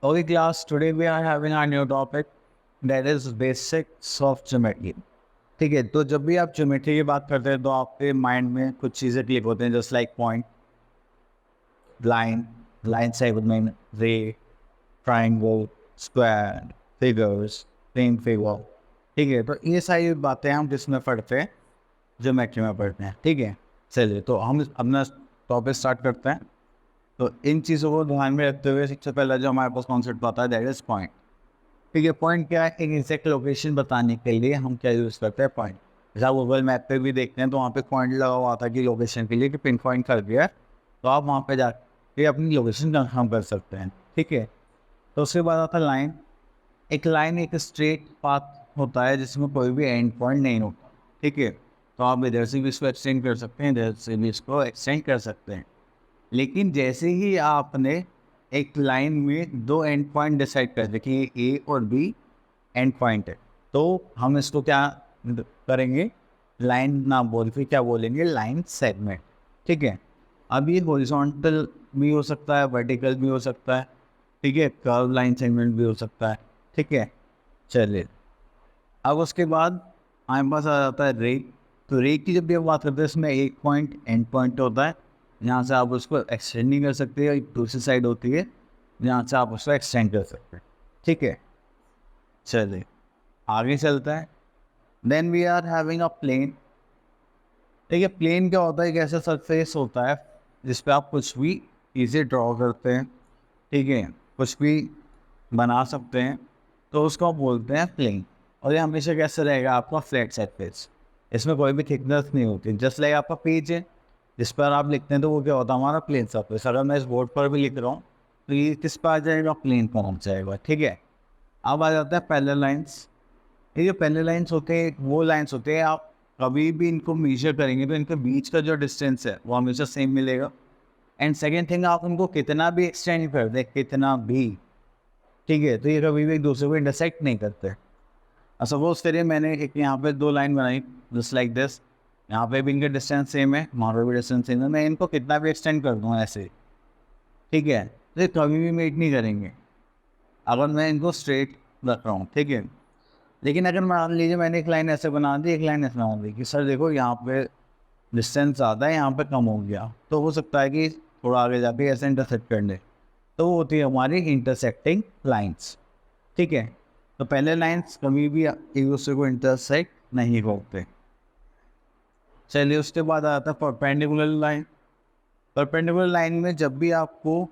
Okay, class, today we are having our new topic that is basics of geometry. ठीक है, तो जब भी आप ज्योमेट्री की बात करते हैं तो आपके माइंड में कुछ चीज़ें क्लिक होते हैं, just like point, line segment, ray, triangle, square, figures, plane figure. ठीक है, तो ये सारी बातें हम जिसमें पढ़ते हैं, ज्योमेट्री में पढ़ते हैं. ठीक है, चलिए तो हम अपना टॉपिक स्टार्ट करते हैं. तो इन चीज़ों को ध्यान में रखते हुए सबसे पहला जो हमारे पास कॉन्सेप्ट आता है दैट इज पॉइंट. ठीक है, पॉइंट क्या है? एक एग्जैक्ट लोकेशन बताने के लिए हम क्या यूज़ करते हैं? पॉइंट. जैसा गूगल मैप पे भी देखते हैं तो वहाँ पे पॉइंट लगा हुआ आता है कि लोकेशन के लिए कि पिन पॉइंट कर दिया है, तो आप वहाँ पे जाके अपनी लोकेशन कंफर्म कर सकते हैं. ठीक है, तो उसके बाद आता है लाइन. एक लाइन एक स्ट्रेट पाथ होता है जिसमें कोई भी एंड पॉइंट नहीं होता. ठीक है, तो आप इधर से भी इसको एक्सटेंड कर सकते हैं, इधर से भी इसको एक्सटेंड कर सकते हैं. लेकिन जैसे ही आपने एक लाइन में दो एंड पॉइंट डिसाइड कर दे कि ए और बी एंड पॉइंट है, तो हम इसको क्या करेंगे? लाइन ना बोल के क्या बोलेंगे? Line segment. ठीक है, अब ये हॉरिजॉन्टल भी हो सकता है, वर्टिकल भी हो सकता है. ठीक है, कर्व लाइन सेगमेंट भी हो सकता है. ठीक है, चलिए अब उसके बाद हमारे पास आ जाता है रे. तो रे की जब भी हम बात करते हैं इसमें एक पॉइंट एंड पॉइंट होता है, जहाँ से आप उसको एक्सटेंड नहीं कर सकते. एक दूसरी साइड होती है जहाँ से आप उसको एक्सटेंड कर सकते हैं. ठीक है, चलिए आगे चलता है. Then we are having a plane. ठीक है, प्लेन क्या होता है? एक ऐसा सरफेस होता है जिस पे आप कुछ भी इजी ड्रॉ करते हैं. ठीक है, कुछ भी बना सकते हैं, तो उसको हम बोलते हैं प्लेन. और ये हमेशा कैसे रहेगा? आपका फ्लैट सरफेस, इसमें कोई भी थिकनेस नहीं होती. जस्ट लाइक आपका पेज है जिस पर आप लिखते हैं, तो वो क्या होता है? हमारा प्लेन सरफेस. अगर मैं इस बोर्ड पर भी लिख रहा हूँ तो ये किस पर आ जाएगा? प्लेन पर पहुँच जाएगा. ठीक है, अब आ जाता है पैरेलल लाइंस. ये पैरेलल लाइंस होते हैं वो लाइंस होते हैं आप कभी भी इनको मेजर करेंगे तो इनके बीच का जो डिस्टेंस है वो हमेशा सेम मिलेगा. एंड सेकेंड थिंग, आप उनको कितना भी एक्सटेंड कर दें, कितना भी, ठीक है, तो ये कभी भी एक दूसरे को इंटरसेक्ट नहीं करते. सपोज करिए मैंने एक यहाँ पे दो लाइन बनाई जस्ट लाइक दिस. यहाँ पे भी इनका डिस्टेंस सेम है, वहाँ पे भी डिस्टेंस सेम है. मैं इनको कितना भी एक्सटेंड कर दूँ ऐसे, ठीक है, तो ये कभी भी मीट नहीं करेंगे अगर मैं इनको स्ट्रेट रख रहा हूँ. ठीक है, लेकिन अगर मान लीजिए मैंने एक लाइन ऐसे बना दी, एक लाइन ऐसे बना दी कि सर देखो यहाँ पे डिस्टेंस ज़्यादा है, यहाँ पे कम हो गया, तो हो सकता है कि थोड़ा आगे जाके ऐसे इंटरसेक्ट कर ले, तो वो होती है हमारी इंटरसेक्टिंग लाइंस. ठीक है, तो पहले लाइंस कभी भी एक दूसरे को इंटरसेक्ट नहीं होते. चलिए उसके बाद आता है परपेंडिकुलर लाइन. परपेंडिकुलर लाइन में जब भी आपको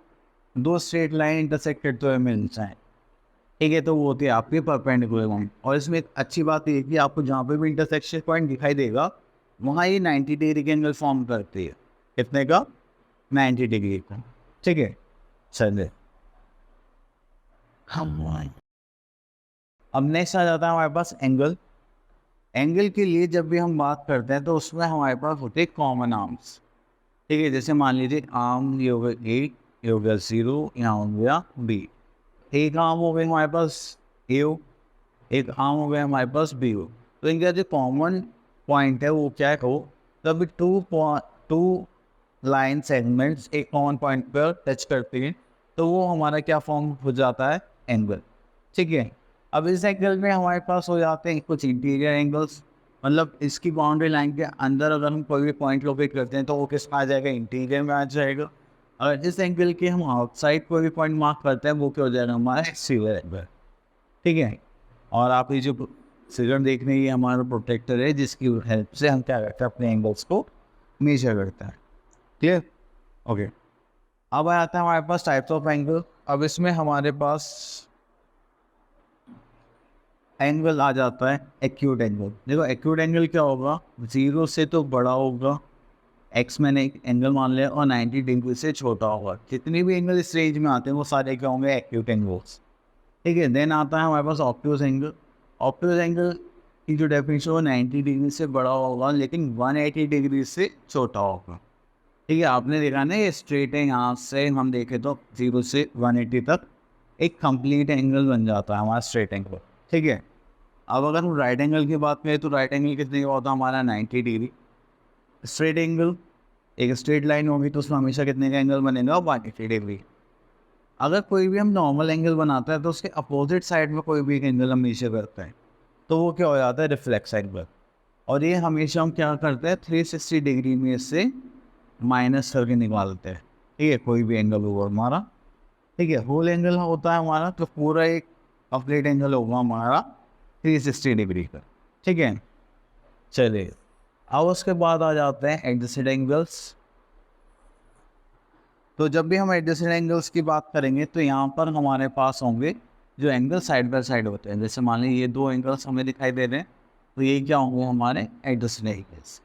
दो स्ट्रेट लाइन इंटरसेक्ट करते हुए मिल जाए, ठीक है, तो वो होती है आपकी परपेंडिकुलर लाइन. और इसमें एक अच्छी बात ये है कि आपको जहाँ पे भी इंटरसेक्शन पॉइंट दिखाई देगा वहाँ ये 90 डिग्री के एंगल फॉर्म करती है. कितने का? 90 डिग्री का. ठीक है, चलिए अब नेक्स्ट आ जाता है हमारे पास एंगल. एंगल के लिए जब भी हम बात करते हैं तो उसमें हमारे पास होते हैं कॉमन आर्म्स. ठीक है, जैसे मान लीजिए आर्म ये हो गया ए, ये हो गया 0, यहाँ हो गया बी. एक आर्म हो गया हमारे पास ए, एक आर्म हो गया हमारे पास बी. तो इनका जो कॉमन पॉइंट है वो क्या है? हो तब टू लाइन सेगमेंट्स एक कॉमन पॉइंट पर टच करते हैं तो वो हमारा क्या फॉर्म हो जाता है? एंगल. ठीक है, अब इस एंगल में हमारे पास हो जाते हैं कुछ इंटीरियर एंगल्स. मतलब इसकी बाउंड्री लाइन के अंदर अगर हम कोई भी पॉइंट लोकेट करते हैं तो वो किस में आ जाएगा? इंटीरियर में आ जाएगा. अगर इस एंगल के हम आउटसाइड कोई भी पॉइंट मार्क करते हैं वो क्या हो जाएगा? हमारा एक्सटीरियर एंगल. ठीक है, और आप ये जो फिगर देख रहे हैं ये हमारा प्रोटेक्टर है जिसकी हेल्प से हम क्या करते हैं? अपने एंगल्स को मेजर करते हैं. क्लियर? ओके, अब आता है हमारे पास टाइप्स ऑफ एंगल. अब इसमें हमारे पास एंगल आ जाता है एक्यूट एंगल. देखो एक्यूट एंगल क्या होगा? 0 से तो बड़ा होगा, एक्स मैंने एक एंगल मान लिया, और 90 डिग्री से छोटा होगा. जितने भी एंगल इस रेंज में आते हैं वो सारे क्या होंगे? Acute angles. ठीक है, देन आता है हमारे पास ऑब्ट्यूज एंगल. ऑब्ट्यूज एंगल की जो डेफिनेशन वो 90 डिग्री से बड़ा होगा लेकिन 180 डिग्री से छोटा होगा. ठीक है, आपने देखा ना ये स्ट्रेट है, यहाँ से हम देखें तो 0 से 180 तक एक कंप्लीट एंगल बन जाता है हमारा स्ट्रेट एंगल. ठीक है, अब अगर हम राइट एंगल की बात करें तो राइट एंगल कितने का होता है? हमारा 90 डिग्री. स्ट्रेट एंगल एक स्ट्रेट लाइन होगी तो उसमें हमेशा कितने का एंगल बनेगा? 180 डिग्री. अगर कोई भी हम नॉर्मल एंगल बनाते हैं तो उसके अपोजिट साइड में कोई भी एक एंगल हम मेजर करते हैं तो वो क्या हो जाता है, रिफ्लेक्स एंगल। और ये हमेशा हम क्या करते हैं, 360 डिग्री में इससे माइनस करके निकालते हैं। ठीक है, कोई भी एंगल होगा हमारा, ठीक है, होल एंगल होता है हमारा, तो पूरा एक कंप्लीट एंगल होगा हमारा 360 डिग्री का। ठीक है, चलिए अब उसके बाद आ जाते हैं एडजस्टेड एंगल्स। तो जब भी हम एडजस्टेड एंगल्स की बात करेंगे तो यहाँ पर हमारे पास होंगे जो एंगल साइड बाय साइड होते हैं। जैसे मान लीजिए ये दो एंगल्स हमें दिखाई दे रहे हैं, तो ये क्या होंगे हमारे एडजस्टेड एंगल्स।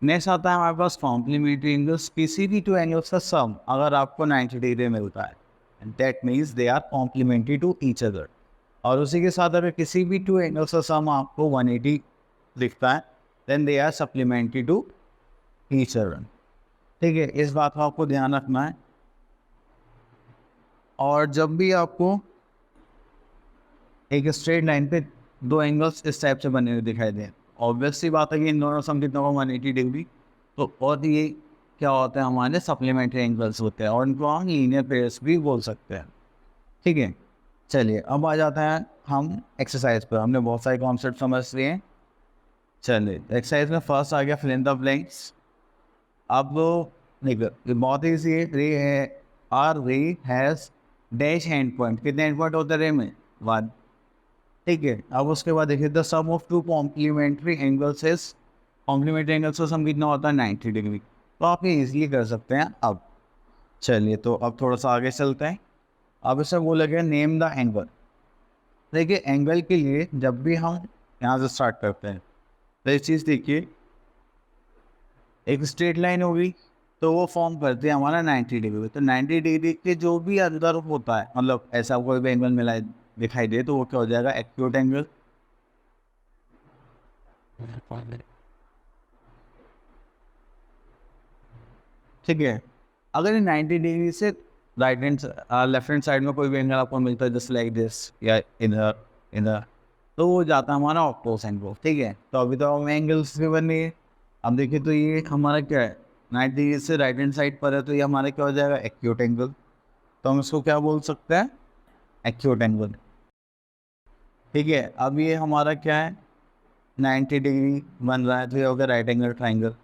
नेक्स्ट आता है हमारे पास कॉम्प्लीमेंट्री एंगल्स। किसी भी टू एंगल्स का सम अगर आपको 90 डिग्री मिलता है that means they are complementary to each other. और उसी के साथ अगर किसी भी टू एंगल्स का सम आपको 180 दिखता है then they are supplementary to each other. ठीक है, इस बात का आपको ध्यान रखना है। और जब भी आपको एक स्ट्रेट लाइन पे दो एंगल्स इस टाइप से बने हुए दिखाई दें, ऑब्वियसली बात है कि इन दोनों सम कितना होगा 180 डिग्री। तो और ये क्या होता है, हमारे सप्लीमेंट्री एंगल्स होते हैं और इनको हम लीनियर पेयर्स भी बोल सकते हैं। ठीक है, चलिए अब आ जाता है हम एक्सरसाइज पर। हमने बहुत सारे कॉन्सेप्ट समझ लिए हैं। चलिए एक्सरसाइज में फर्स्ट आ गया फिल इन द ब्लैंक्स। अब देखो बहुत ईजी है। रे है, आर रे हैज़ डैश एंड पॉइंट। कितने एंड पॉइंट होते हैं रे में? 1। ठीक है, अब उसके बाद देखिए the sum of two complementary angles is, complementary angles का सम कितना होता है 90 डिग्री। तो आप ये ईजिली कर सकते हैं। अब चलिए तो अब थोड़ा सा आगे चलते हैं। अब इसे बोला गया नेम द एंगल। देखिए एंगल के लिए जब भी हम यहाँ से स्टार्ट करते हैं तो इस चीज़ देखिए, एक स्ट्रेट लाइन होगी तो वो फॉर्म करते हैं हमारा 90 डिग्री। तो 90 डिग्री के जो भी अंदर होता है, मतलब ऐसा कोई भी एंगल मिला दिखाई दे तो वो क्या हो जाएगा, एक्यूट एंगल। ठीक है, अगर ये 90 डिग्री से right hand left hand side में कोई भी एंगल आपको मिलता है जस्ट लाइक दिस या इधर इधर, तो वो जाता है हमारा ऑक्टोस एंगल। ठीक है, तो अभी तो हम एंगल्स भी बन गए। अब देखिए तो ये हमारा क्या है, 90 डिग्री से राइट हैंड साइड पर है तो ये हमारा क्या हो जाएगा, एक्यूट एंगल। तो हम इसको क्या बोल सकते हैं, एक्यूट एंगल। ठीक है, अब ये हमारा क्या है, 90 डिग्री बन रहा है तो ये हो गया राइट एंगल ट्राइंगल।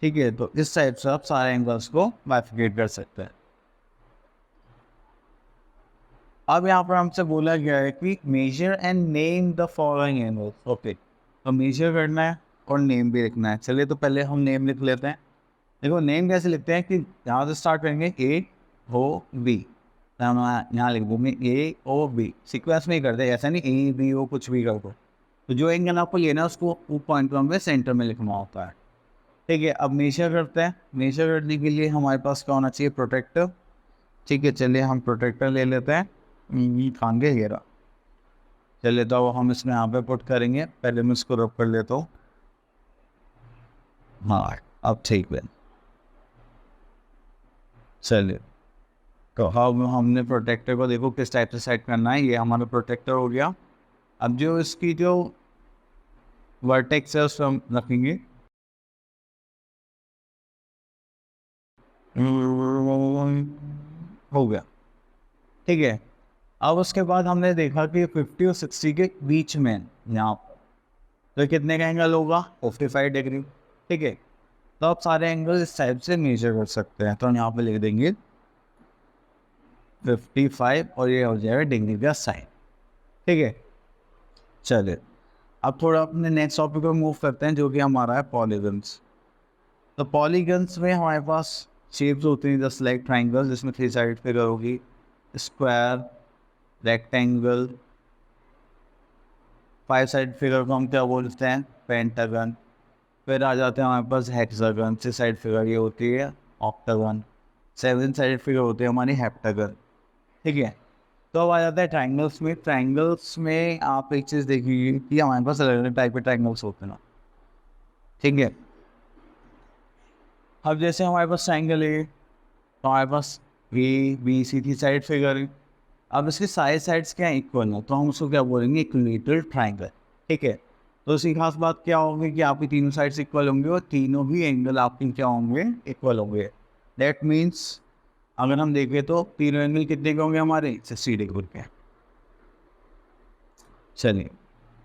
ठीक है, तो इस टाइप से आप सारे एंगल्स को बाइफिकेट कर सकते हैं। अब यहाँ पर हमसे बोला गया है कि measure and name the following angles. Okay, तो मेजर करना है और नेम भी लिखना है। चलिए तो पहले हम नेम लिख लेते हैं। देखो नेम कैसे लिखते हैं कि यहाँ से स्टार्ट करेंगे ए ओ बी, तो हम यहाँ लिख दूँगे ए ओ बी, सीक्वेंस में ही करते हैं, ऐसा नहीं ए बी ओ कुछ भी कर दो। तो जो एंगल आपको लेना है उसको वो पॉइंट पर हमें सेंटर में लिखना होता है। ठीक है, अब मेजर करते हैं। मेजर करने के लिए हमारे पास क्या होना चाहिए, प्रोटेक्टर। ठीक है, चलिए हम प्रोटेक्टर ले लेते हैं। खानगे घेरा। चलिए तो हम इसमें यहाँ पे पुट करेंगे। पहले मैं इसको रब कर लेता हूँ। हाँ अब ठीक है। चलिए तो अब हमने प्रोटेक्टर को देखो किस टाइप से सेट करना है। ये हमारा प्रोटेक्टर हो गया। अब जो इसकी जो वर्टेक्स है उसको हम रखेंगे। हो गया। ठीक है, अब उसके बाद हमने देखा कि 50 और 60 के बीच में यहाँ पर तो कितने का एंगल होगा, 55 डिग्री। ठीक है, तो आप सारे एंगल इस टाइप से मेजर कर सकते हैं। तो हम यहाँ पे लिख देंगे 55 और ये हो जाएगा डिग्री का साइन। ठीक है, चलिए अब थोड़ा अपने नेक्स्ट टॉपिक पर मूव करते हैं जो कि हमारा है पॉलीगन्स। तो पॉलीगन्स में हमारे पास शेप्स होती हैं जस्ट लाइक ट्राइंगल, जिसमें 3 साइड फिगर होगी, स्क्वायर, रेक्टेंगल, 5 साइड फिगर को हम क्या बोलते हैं, पेंटागन। फिर आ जाते हैं हमारे पास हेक्सागन, 6 साइड फिगर ये होती है ऑक्टागन, 7 साइड फिगर होती है हमारी हेप्टागन। ठीक है, तो अब आ जाता है ट्राइंगल्स में। ट्राइंगल्स में आप एक चीज़ देखिए कि हमारे पास अलग अलग टाइप के ट्राइंगल्स होते हैं ना। ठीक है, अब जैसे हमारे पास ट्राइंगल है तो हमारे पास A B C 3 side figure है। अब इसके सारे साइड्स क्या है, इक्वल है, तो हम उसको क्या बोलेंगे, इक्विलेटरल ट्राइंगल। ठीक है, तो इसकी खास बात क्या होगी कि आपकी तीनों साइड्स इक्वल होंगे और तीनों भी एंगल आपके क्या होंगे, इक्वल होंगे। दैट मीन्स अगर हम देखें तो तीनों एंगल कितने के होंगे हमारे 60 डिग्री के। चलिए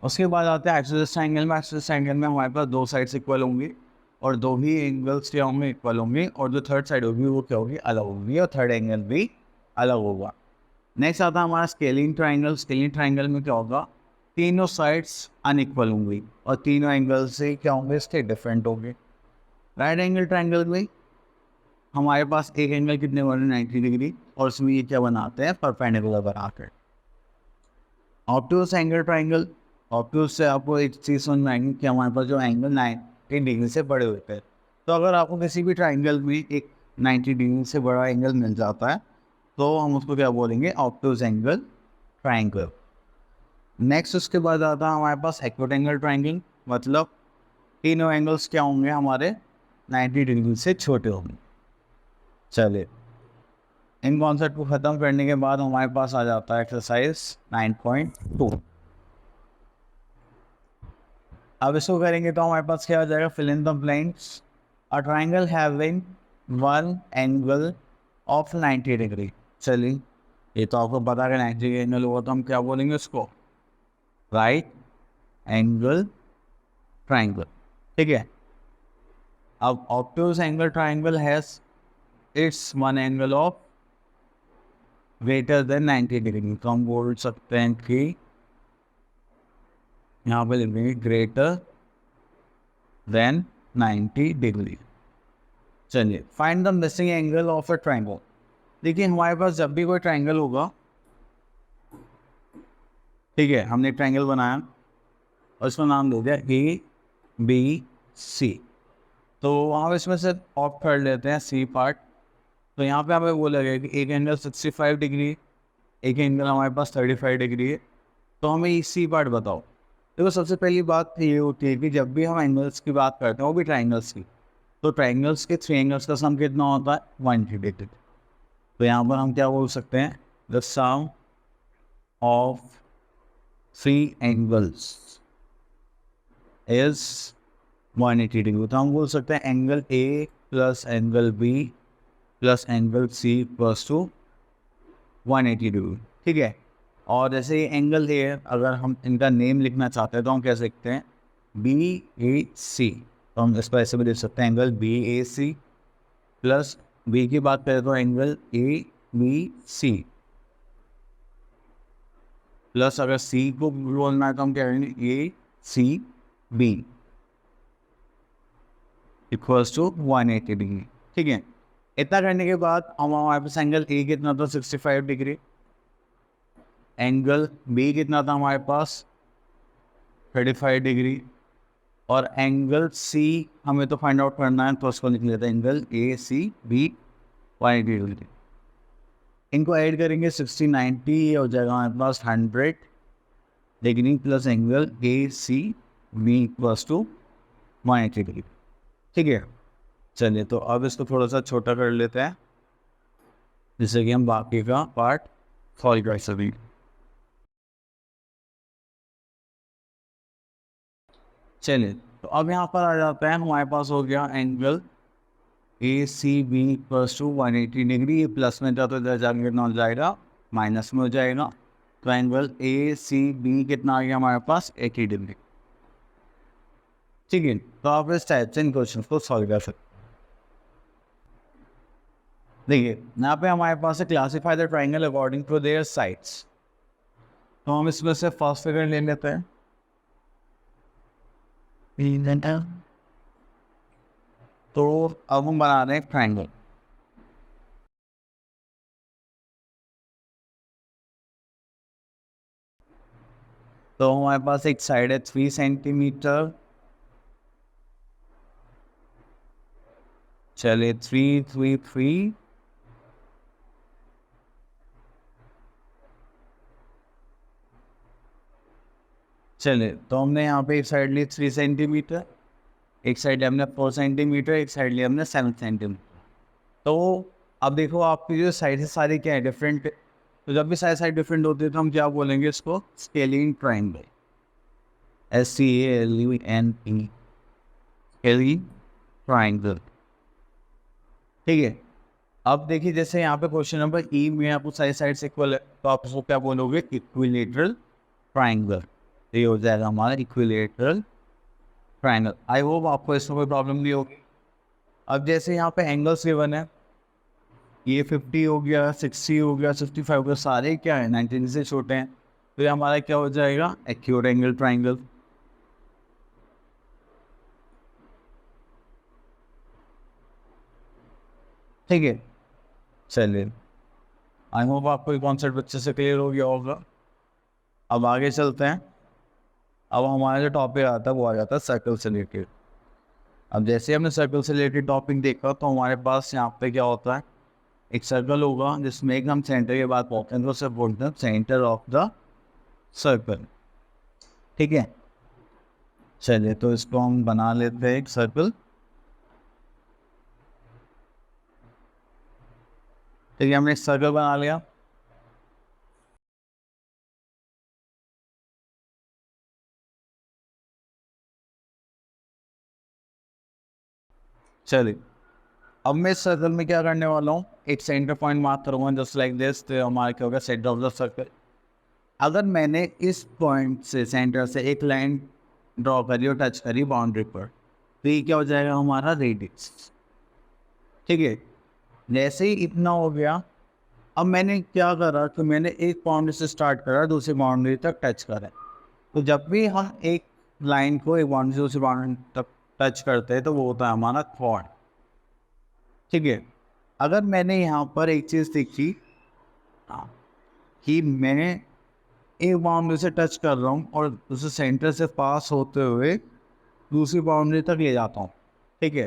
उसके बाद आते हैं एक्सिस ट्रायंगल में। एक्सिस ट्रायंगल में हमारे पास दो साइड्स इक्वल होंगी और दो ही एंगल्स क्या होंगे, इक्वल होंगे, और जो थर्ड साइड होगी वो क्या होगी, अलग होगी, और थर्ड एंगल भी अलग होगा। नेक्स्ट आता है हमारा स्केलिंग ट्रायंगल। स्केलिंग ट्रायंगल में क्या होगा, तीनों साइड्स अनइक्वल होंगी और तीनों एंगल से क्या होंगे, इसके डिफरेंट होंगे। राइट एंगल ट्रायंगल में हमारे पास एक एंगल कितने बने, 90 डिग्री, और उसमें ये क्या बनाते हैं, परपेंडिकुलर बनाकर। ऑब्टूस एंगल ट्रायंगल, ऑब्टूस से आपको एक चीज़ समझ में आएगी कि हमारे पास जो एंगल 90 डिग्री से बड़े होते हैं। तो अगर आपको किसी भी ट्रायंगल में एक 90 डिग्री से बड़ा एंगल मिल जाता है तो हम उसको क्या बोलेंगे, ऑब्टूस एंगल ट्रायंगल। नेक्स्ट उसके बाद आता है हमारे पास एक्यूट एंगल ट्रायंगल, मतलब तीनों एंगल्स क्या होंगे हमारे 90 डिग्री से छोटे होंगे। चलिए इन कॉन्सेप्ट को ख़त्म करने के बाद हमारे पास आ जाता है एक्सरसाइज 9.2। अब इसको करेंगे तो हमारे पास क्या आ जाएगा, fill in the blanks. A triangle having one angle of 90 degree. चलिए ये तो आपको पता है कि 90 एंगल होगा तो हम क्या बोलेंगे उसको, राइट एंगल ट्रायंगल। ठीक है, अब obtuse angle triangle has its one angle of greater than 90 degree. तो हम बोल सकते हैं कि यहाँ पे लिखेंगे ग्रेटर देन 90 डिग्री। चलिए find the missing angle of a triangle. देखिए हमारे पास जब भी कोई ट्रायंगल होगा, ठीक है, हमने एक ट्रायंगल बनाया और इसका नाम दे दिया ए बी सी, तो वहाँ इसमें से ऑफ कर लेते हैं सी पार्ट। तो यहाँ पे हमें वो लगेगा कि एक एंगल 65 डिग्री, एक एंगल हमारे पास 35 डिग्री है, तो हमें सी पार्ट बताओ। देखो सबसे पहली बात ये होती है कि जब भी हम एंगल्स की बात करते हैं, वो भी ट्रायंगल्स की, तो ट्रायंगल्स के थ्री एंगल्स का सम कितना होता है, 180 डिग्री। तो यहाँ पर हम क्या बोल सकते हैं, the sum of three angles is 180 degree. तो हम बोल सकते हैं angle A plus angle B plus angle C plus to 180 degree. ठीक है, और जैसे ये एंगल है, अगर हम इनका नेम लिखना चाहते हैं तो हम कह सकते हैं बी ए सी। तो हम इसको ऐसे भी लिख सकते हैं angle B A C, plus B की बात करें तो angle A B C, plus अगर सी को बोलना है तो हम क्या करेंगे A C B equals to 180 degree. ठीक है, इतना करने के बाद हमारे पास एंगल ए कितना था, 65 डिग्री, एंगल बी कितना था हमारे पास 35 डिग्री, और एंगल सी हमें तो फाइंड आउट करना है, तो उसको लिख लेते हैं angle A C B 180 degree. इनको ऐड करेंगे 60 90, ये हो जाएगा हमारे पास 100 degree plus angle A C B plus to 180 degree. ठीक है, चलिए तो अब इसको थोड़ा सा छोटा कर लेते हैं जिससे कि हम बाकी का पार्ट सॉल्व कर सकें। चलिए तो अब यहाँ पर आ जाता है, हमारे पास हो गया angle A C B plus to 180 degree. ये प्लस में था तो इधर जाके कितना हो जाएगा, माइनस में हो जाएगा। तो एंगल ए सी बी कितना आ गया हमारे पास, 80 डिग्री। ठीक है, तो आप इस टाइप से इन क्वेश्चन को सॉल्व कर सकते हैं। देखिए यहाँ पे हमारे पास है classify the triangle according to their sides. तो हम इसमें से फर्स्ट फिगर ले लेते हैं, तो अब हम बना रहे हैं ट्राइंगल। तो हमारे पास एक साइड है 3 सेंटीमीटर, चलिए 3 3 3, चलिए तो हमने यहाँ पे एक साइड ली 3 सेंटीमीटर, एक साइड हमने 4 सेंटीमीटर, एक साइड लिया हमने 7 सेंटीमीटर। तो अब देखो आपकी जो साइड है सारी क्या है, डिफरेंट। तो जब भी साइड डिफरेंट होती है तो हम क्या बोलेंगे इसको, scaling triangle, SCALENE, scaling triangle. ठीक है, अब देखिए जैसे यहाँ पे क्वेश्चन नंबर ई में आपको सारी साइड से इक्वल है, तो आप उसको क्या बोलोगे, इक्विलेटरल ट्राइंगल। ये हो जाएगा हमारा इक्विलेटरल ट्राइंगल। आई होप आपको इसमें कोई प्रॉब्लम नहीं होगी। अब जैसे यहाँ पे एंगल्स गिवन है, ये 50 हो गया, 60 हो गया, 65 हो गया, सारे क्या है 90 से छोटे हैं, तो ये हमारा क्या हो जाएगा, एक्यूट एंगल ट्राइंगल। ठीक है, चलिए आई होप आपको ये कॉन्सेप्ट अच्छे से क्लियर हो गया होगा। अब आगे चलते हैं। अब हमारा जो टॉपिक आता है वो आ जाता है सर्कल से रिलेटेड। अब जैसे हमने सर्कल से रिलेटेड टॉपिक देखा, तो हमारे पास यहाँ पे क्या होता है, एक सर्कल होगा जिसमें एक हम सेंटर की बात बोलते हैं, तो उसे बोलते हैं सेंटर ऑफ द सर्कल। ठीक है, चलिए तो इसको हम बना लेते हैं एक सर्कल। ठीक है, हमने एक सर्कल बना लिया। चलिए अब मैं इस सर्कल में क्या करने वाला हूँ, एक सेंटर पॉइंट मार्क करूँगा जस्ट लाइक दिस, तो हमारा क्या होगा, सेंटर ऑफ द सर्कल। अगर मैंने इस पॉइंट से सेंटर से एक लाइन ड्रॉ करी और टच करी बाउंड्री पर, तो ये क्या हो जाएगा, हमारा रेडियस। ठीक है, जैसे ही इतना हो गया, अब मैंने क्या करा कि मैंने एक बाउंड्री से स्टार्ट करा, दूसरी बाउंड्री तक टच करा। तो जब भी हम एक लाइन को एक बाउंड्री से दूसरी बाउंड्री तक टच करते हैं, तो वो होता है हमारा क्वाड। ठीक है, अगर मैंने यहाँ पर एक चीज़ देखी कि मैं एक बाउंड्री से टच कर रहा हूँ और उसे सेंटर से पास होते हुए दूसरी बाउंड्री तक ले जाता हूँ। ठीक है,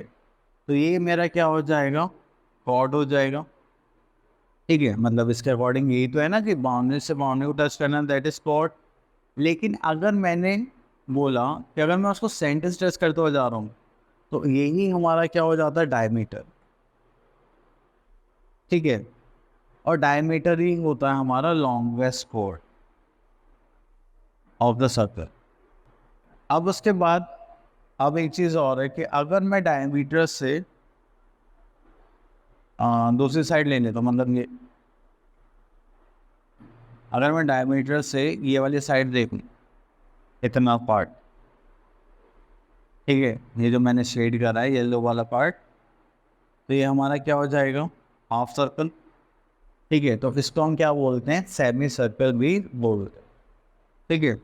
तो ये मेरा क्या हो जाएगा, कॉर्ड हो जाएगा। ठीक है, मतलब इसके अकॉर्डिंग यही तो है ना कि बाउंड्री से बाउंड्री को टच करना, दैट इज कॉर्ड। लेकिन अगर मैंने बोला कि अगर मैं उसको सेंटर से टच करते हुए जा रहा हूँ, तो यही हमारा क्या हो जाता है, डायमीटर। ठीक है, और डायमीटर ही होता है हमारा longest chord of the circle. अब उसके बाद अब एक चीज़ और है कि अगर मैं डायमीटर से दूसरी साइड ले लेता हूँ, मतलब ये अगर मैं डायमीटर से ये वाली साइड देखूँ, इतना पार्ट, ठीक है, ये जो मैंने शेड करा है येलो वाला पार्ट, तो ये हमारा क्या हो जाएगा, हाफ सर्कल। ठीक है, तो इसको हम क्या बोलते हैं, सेमी सर्कल भी बोलते हैं। ठीक है,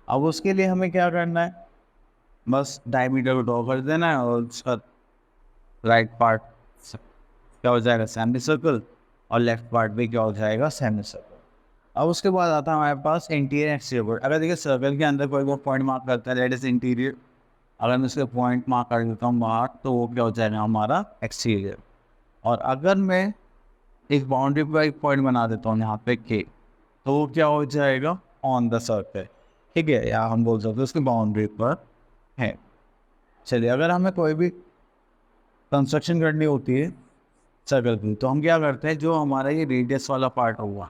अब उसके लिए हमें क्या करना है, बस डायमीटर को ड्रॉ कर देना है और उसका राइट पार्ट क्या हो जाएगा, सेमी सर्कल, और लेफ्ट पार्ट भी क्या हो जाएगा, सेमी सर्कल। अब उसके बाद आता है हमारे पास इंटीरियर एक्सटीरियर। अगर देखिए सर्कल के अंदर कोई पॉइंट मार्क करता है, दैट इज इंटीरियर। अगर मैं उसके पॉइंट मार्क कर देता हूँ बाहर, तो वो क्या हो जाएगा, हमारा एक्सटीरियर। और अगर मैं एक बाउंड्री पर एक पॉइंट बना देता हूँ यहाँ पे के, तो वो क्या हो जाएगा, ऑन द सर्कल। ठीक है, या हम बोल सकते हैं उसकी बाउंड्री पर है। चलिए, अगर हमें कोई भी कंस्ट्रक्शन करनी होती है सर्कल की, तो हम क्या करते हैं, जो हमारा ये रेडियस वाला पार्ट होगा,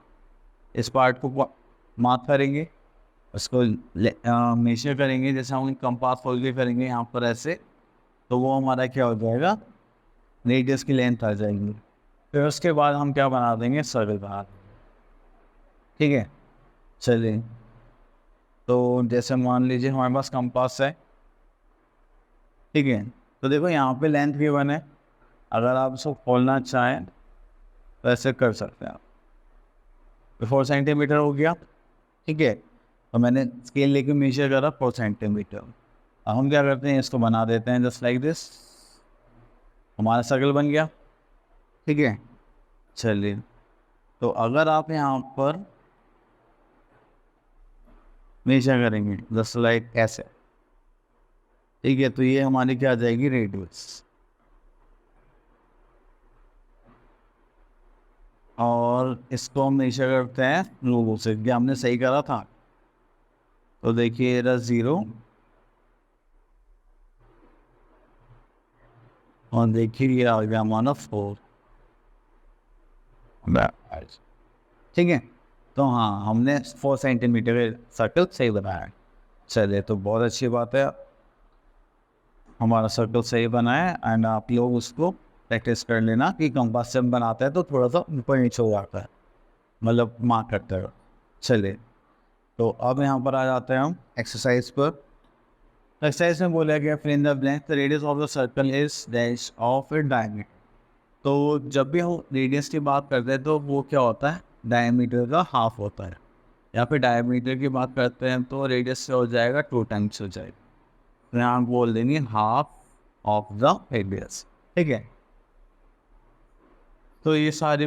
इस पार्ट को मार्क करेंगे, उसको मेजर करेंगे, जैसे हम कंपास खोल के करेंगे यहाँ पर ऐसे, तो वो हमारा क्या हो जाएगा, रेडियस की लेंथ आ जाएगी। फिर उसके बाद हम क्या बना देंगे, सर्कल बना देंगे। ठीक है, चलिए तो जैसे मान लीजिए हमारे पास कंपास है। ठीक है, तो देखो यहाँ पे लेंथ भी वन है, अगर आप उसको खोलना चाहें तो ऐसे कर सकते हैं आप। 4 सेंटीमीटर हो गया। ठीक है, तो मैंने स्केल लेके मेजर करा 4 सेंटीमीटर। अब हम क्या करते हैं, इसको बना देते हैं जस्ट लाइक दिस, हमारा सर्कल बन गया। ठीक है, चलिए तो अगर आप यहाँ पर मेजर करेंगे जस्ट लाइक ऐसे, ठीक है, तो ये हमारी क्या आ जाएगी, रेडियस। और इसको हम मेजर करते हैं लोगों से, क्या हमने सही करा था, तो देखिए ये 0 और देखिए ये आ गया हमारा 4। ठीक है, तो हाँ हमने 4 सेंटीमीटर सर्कल सही बनाया है। चलिए तो बहुत अच्छी बात है, हमारा सर्कल सही बना है, एंड आप लोग उसको प्रैक्टिस कर लेना कि कंपास जब बनाता है तो थोड़ा सा ऊपर नीचे हो जाता है, मतलब मार्क करते हो। चलिए, तो अब यहाँ पर आ जाते हैं हम एक्सरसाइज पर। एक्सरसाइज में बोला गया fill in the blank, the radius of the circle is dash of it diameter. तो जब भी हम रेडियस की बात करते हैं तो वो क्या होता है, डायमीटर का हाफ होता है। या फिर डायमीटर की बात करते हैं तो रेडियस से हो जाएगा 2 टाइम्स हो जाएगा, तो यहाँ बोल देंगे हाफ ऑफ द रेडियस। ठीक है, तो ये सारे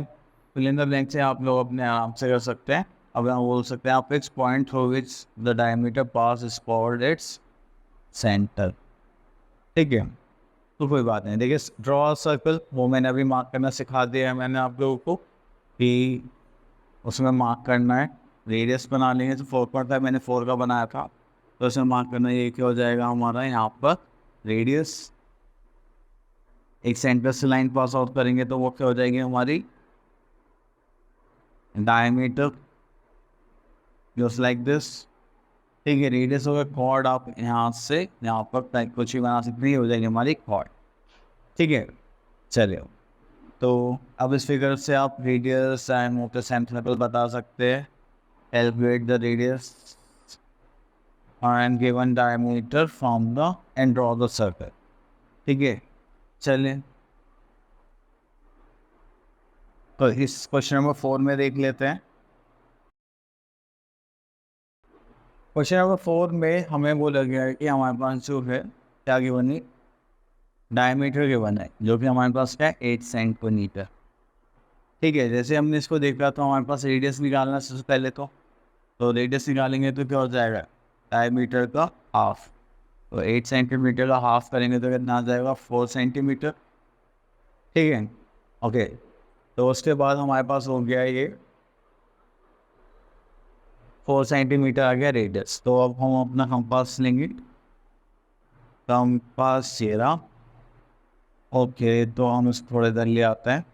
फिल इन द ब्लैंक से आप लोग अपने आराम से कर सकते हैं। अब यहाँ बोल सकते हैं आप fix point through which the diameter pass is called its centre. ठीक है, तो कोई बात नहीं। देखिए, ड्रॉ सर्कल वो मैंने अभी मार्क करना सिखा दिया है मैंने आप लोगों को कि उसमें मार्क करना है। रेडियस बना लेंगे तो 4.5 मैंने 4 का बनाया था, तो उसमें मार्क करना ये क्या हो जाएगा हमारा यहाँ पर रेडियस। एक सेंटर से लाइन पास आउट करेंगे तो वो क्या हो जाएगी हमारी डायमीटर, जस्ट लाइक दिस। ठीक है, रेडियस हो गया कॉर्ड, आप यहाँ से यहाँ पर कुछ भी बना सकते हैं, हो जाएगी हमारी कॉर्ड। ठीक है, चलिए, तो अब इस फिगर से आप रेडियस एंड मोटर सेंटर बता सकते हैं। Calculate the radius and given diameter from the end draw the circle. ठीक है, चलिए, तो इस क्वेश्चन नंबर 4 में देख लेते हैं। क्वेश्चन नंबर 4 में हमें बोला गया है कि हमारे पास जो है क्या गिवन है, डायमीटर गिवन है, जो कि हमारे पास क्या है 8 सेंटीमीटर। ठीक है, जैसे हमने इसको देखा तो हमारे पास रेडियस निकालना सबसे पहले, तो रेडियस निकालेंगे तो क्या हो जाएगा डायमीटर का हाफ। तो 8 सेंटीमीटर का हाफ करेंगे तो कितना आ जाएगा 4 सेंटीमीटर। ठीक है, ओके, तो उसके बाद हमारे पास हो गया ये 4 सेंटीमीटर आ गया रेडियस। तो अब हम अपना कंपास लेंगे, कंपास ये रहा। ओके, तो हम इसको थोड़े देर ले आते हैं,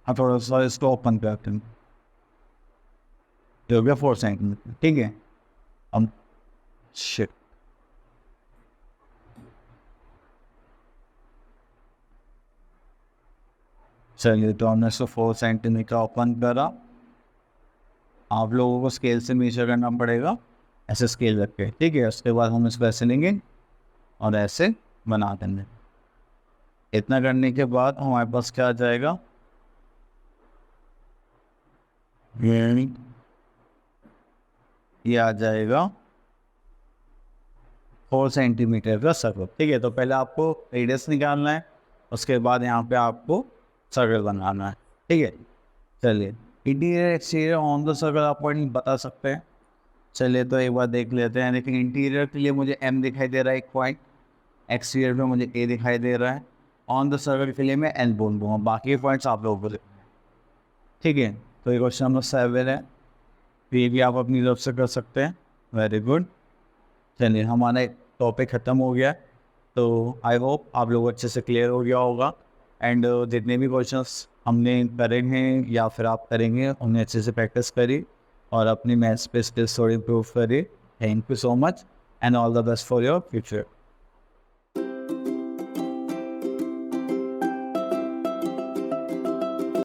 हाँ थोड़ा सा इसको ओपन करते हैं, हो गया 4 सेंटीमीटर। ठीक है, अब शिट, चलिए, तो हमने इसको 4 सेंटीमीटर ओपन करा। आप लोगों को स्केल से मेजर करना पड़ेगा, ऐसे स्केल रख के। ठीक है, उसके बाद हम इसको ऐसे लेंगे और ऐसे बना देंगे। इतना करने के बाद हमारे पास क्या आ जाएगा, ये आ जाएगा 4 सेंटीमीटर का सर्कल। ठीक है, तो पहले आपको रेडियस निकालना है, उसके बाद यहाँ पे आपको सर्कल बनाना है। ठीक है, चलिए, interior exterior on the circle आप पॉइंट बता सकते हैं। चलिए, तो एक बार देख लेते हैं। लेकिन इंटीरियर के लिए मुझे M दिखाई दे रहा है एक पॉइंट, एक्सटीरियर में मुझे A दिखाई दे रहा है, ऑन द सर्कल के लिए मैं N बोल दूँगा, बाकी पॉइंट्स आप लोगों को देखना है। ठीक है, तो ये क्वेश्चन नंबर 7 है, ये भी आप अपनी तरफ से कर सकते हैं। वेरी गुड, चलिए, हमारा टॉपिक ख़त्म हो गया। तो आई होप आप लोग अच्छे से क्लियर हो गया होगा, एंड जितने भी क्वेश्चंस हमने करे हैं या फिर आप करेंगे उन्हें अच्छे से प्रैक्टिस करिए और अपनी मैथ्स पे स्किल्स थोड़ी इम्प्रूव करिए। Thank you so much and all the best for your future.